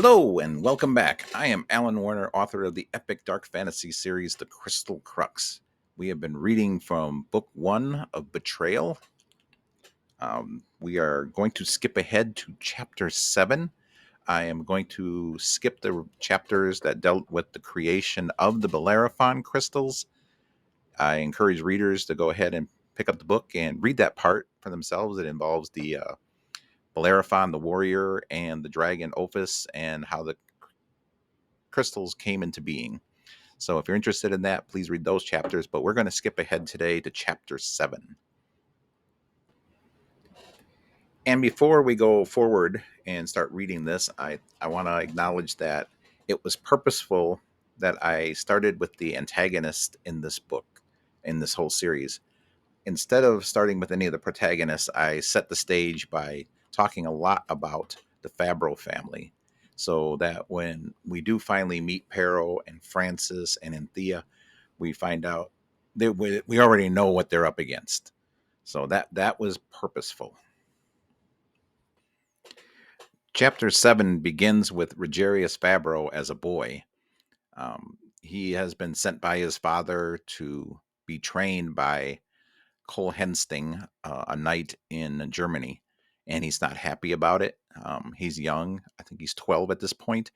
Hello and welcome back. I am Alan Warner, author of the epic dark fantasy series, The Crystal Crux. We have been reading from book 1 of Betrayal. We are going to skip ahead to chapter 7. I am going to skip the chapters that dealt with the creation of the Bellerophon crystals. I encourage readers to go ahead and pick up the book and read that part for themselves. It involves the Bellerophon, the warrior, and the dragon Ophis, and how the crystals came into being. So if you're interested in that, please read those chapters. But we're going to skip ahead today to chapter 7. And before we go forward and start reading this, I want to acknowledge that it was purposeful that I started with the antagonist in this book, in this whole series. Instead of starting with any of the protagonists, I set the stage by talking a lot about the Fabbro family, so that when we do finally meet Pero and Francis and Anthea, we find out that we already know what they're up against. So that was purposeful. Chapter 7 begins with Rugerius Fabbro as a boy. He has been sent by his father to be trained by Cole Hensting, a knight in Germany, and he's not happy about it. He's young. I think he's 12 at this point,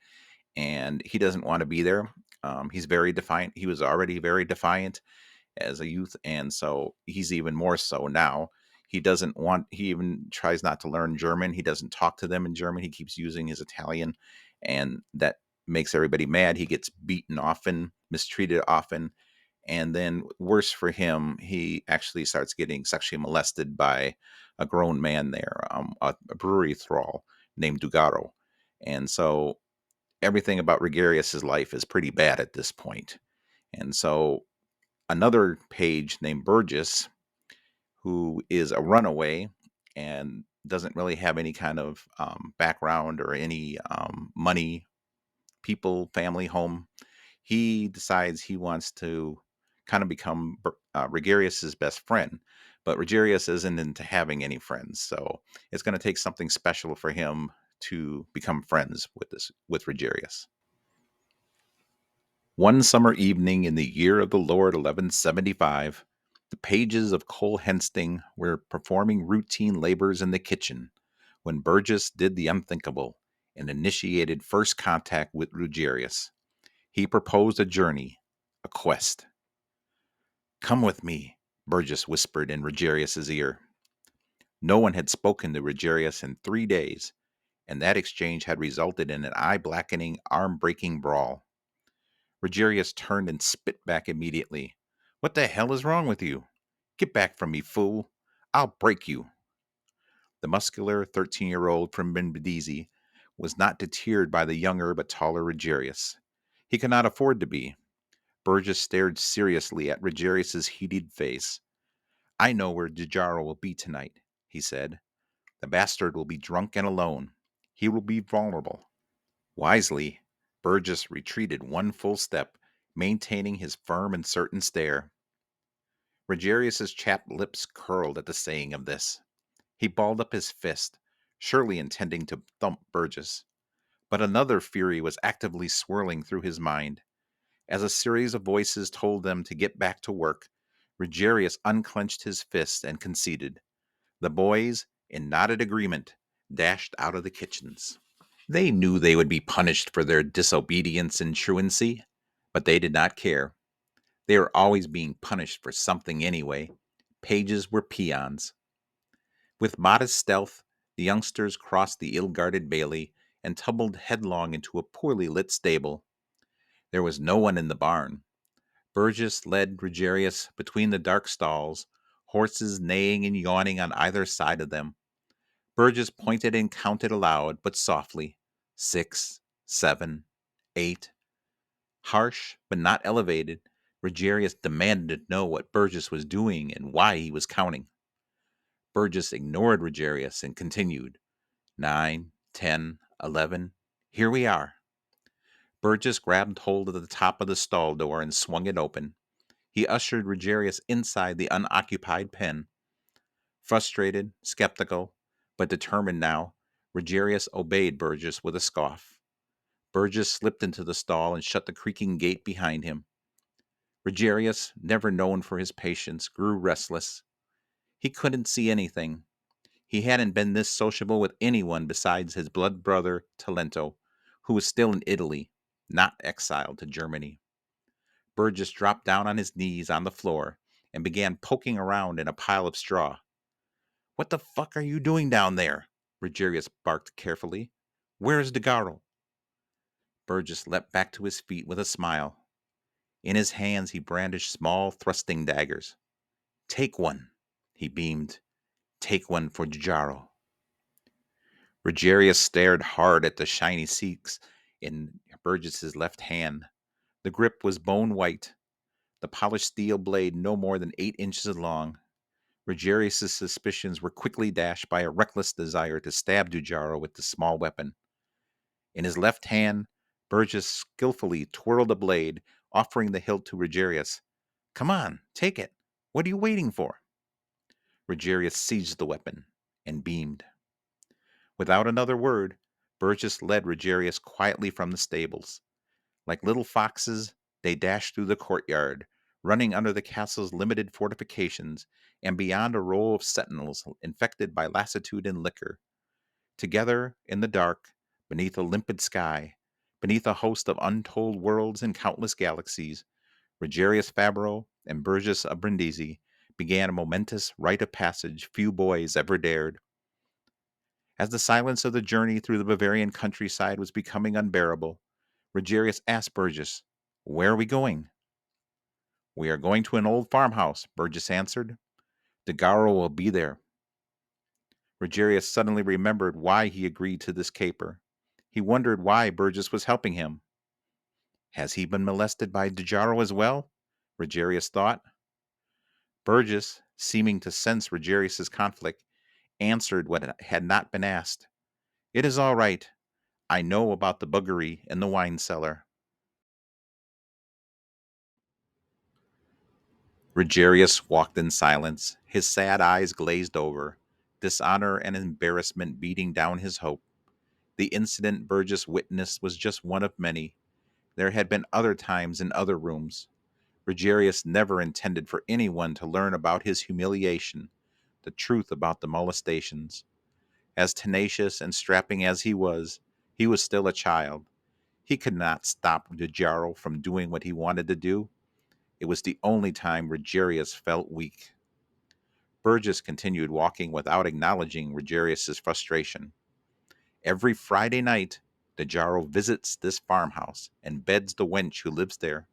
and he doesn't want to be there. He's very defiant. He was already very defiant as a youth, and so he's even more so now. He even tries not to learn German. He doesn't talk to them in German. He keeps using his Italian, and that makes everybody mad. He gets beaten often, mistreated often, and then worse for him, he actually starts getting sexually molested by a grown man there, a brewery thrall named Dugaro. And so everything about Rugerius's life is pretty bad at this point. And so another page named Burgess, who is a runaway and doesn't really have any kind of background or any money, people, family, home. He decides he wants to kind of become Rugerius's best friend, but Rugerius isn't into having any friends, so it's going to take something special for him to become friends with Rugerius. One summer evening in the year of the Lord 1175, the pages of Cole Hensting were performing routine labors in the kitchen when Burgess did the unthinkable and initiated first contact with Rugerius. He proposed a journey, a quest. "Come with me," Burgess whispered in Rugerius's ear. No one had spoken to Rugerius in 3 days, and that exchange had resulted in an eye-blackening, arm-breaking brawl. Rugerius turned and spit back immediately. "What the hell is wrong with you? Get back from me, fool. I'll break you." The muscular 13-year-old from Brindisi was not deterred by the younger but taller Rugerius. He could not afford to be. Burgess stared seriously at Rugerius's heated face. "I know where Dejaro will be tonight," he said. "The bastard will be drunk and alone. He will be vulnerable." Wisely, Burgess retreated one full step, maintaining his firm and certain stare. Rugerius's chapped lips curled at the saying of this. He balled up his fist, surely intending to thump Burgess. But another fury was actively swirling through his mind. As a series of voices told them to get back to work, Rugerius unclenched his fist and conceded. The boys, in knotted agreement, dashed out of the kitchens. They knew they would be punished for their disobedience and truancy, but they did not care. They were always being punished for something anyway. Pages were peons. With modest stealth, the youngsters crossed the ill-guarded bailey and tumbled headlong into a poorly lit stable. There was no one in the barn. Burgess led Rugerius between the dark stalls, horses neighing and yawning on either side of them. Burgess pointed and counted aloud, but softly. 6, 7, 8. Harsh, but not elevated, Rugerius demanded to know what Burgess was doing and why he was counting. Burgess ignored Rugerius and continued. 9, 10, 11. Here we are. Burgess grabbed hold of the top of the stall door and swung it open. He ushered Rugerius inside the unoccupied pen. Frustrated, skeptical, but determined now, Rugerius obeyed Burgess with a scoff. Burgess slipped into the stall and shut the creaking gate behind him. Rugerius, never known for his patience, grew restless. He couldn't see anything. He hadn't been this sociable with anyone besides his blood brother, Talento, who was still in Italy, not exiled to Germany. Burgess dropped down on his knees on the floor and began poking around in a pile of straw. "What the fuck are you doing down there?" Rugerius barked carefully. "Where's DeGarro?" Burgess leapt back to his feet with a smile. In his hands he brandished small thrusting daggers. "Take one," he beamed. "Take one for DeGarro." Rugerius stared hard at the shiny seeks in Burgess's left hand. The grip was bone white, the polished steel blade no more than 8 inches long. Rugerius's suspicions were quickly dashed by a reckless desire to stab Dujaro with the small weapon. In his left hand, Burgess skillfully twirled the blade, offering the hilt to Rugerius. "Come on, take it. What are you waiting for?" Rugerius seized the weapon and beamed. Without another word, Burgess led Rugerius quietly from the stables. Like little foxes, they dashed through the courtyard, running under the castle's limited fortifications and beyond a row of sentinels infected by lassitude and liquor. Together, in the dark, beneath a limpid sky, beneath a host of untold worlds and countless galaxies, Rugerius Fabbro and Burgess of Brindisi began a momentous rite of passage few boys ever dared. As the silence of the journey through the Bavarian countryside was becoming unbearable, Rugerius asked Burgess, "Where are we going?" "We are going to an old farmhouse," Burgess answered. "DeGarro will be there." Rugerius suddenly remembered why he agreed to this caper. He wondered why Burgess was helping him. Has he been molested by DeGarro as well? Rugerius thought. Burgess, seeming to sense Rugerius's conflict, answered what had not been asked. "It is all right. I know about the buggery in the wine cellar." Rugerius walked in silence, his sad eyes glazed over, dishonor and embarrassment beating down his hope. The incident Burgess witnessed was just one of many. There had been other times in other rooms. Rugerius never intended for anyone to learn about his humiliation, the truth about the molestations. As tenacious and strapping as he was still a child. He could not stop DeGarro from doing what he wanted to do. It was the only time Rugerius felt weak. Burgess continued walking without acknowledging Rugerius's frustration. Every Friday night, DeGarro visits this farmhouse and beds the wench who lives there.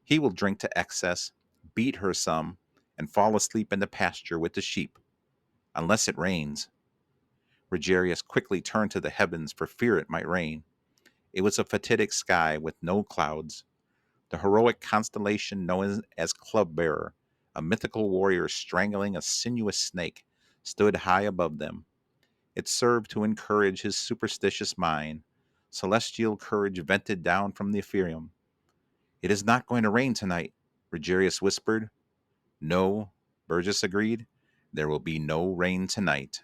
He will drink to excess, beat her some, and fall asleep in the pasture with the sheep, unless it rains. Rugerius quickly turned to the heavens for fear it might rain. It was a fatidic sky with no clouds. The heroic constellation known as Club Bearer, a mythical warrior strangling a sinuous snake, stood high above them. It served to encourage his superstitious mind. Celestial courage vented down from the ethereum. "It is not going to rain tonight," Rugerius whispered. "No," Burgess agreed. "There will be no rain tonight."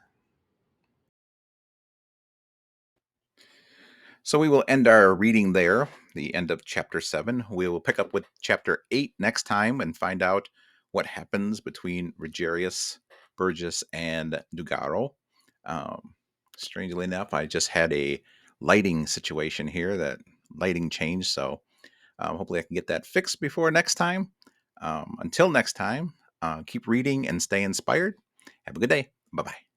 So we will end our reading there, the end of chapter 7. We will pick up with chapter 8 next time and find out what happens between Rugerius, Burgess, and Dugaro. Strangely enough, I just had a lighting situation here, that lighting changed, so hopefully I can get that fixed before next time. Until next time, keep reading and stay inspired. Have a good day. Bye-bye.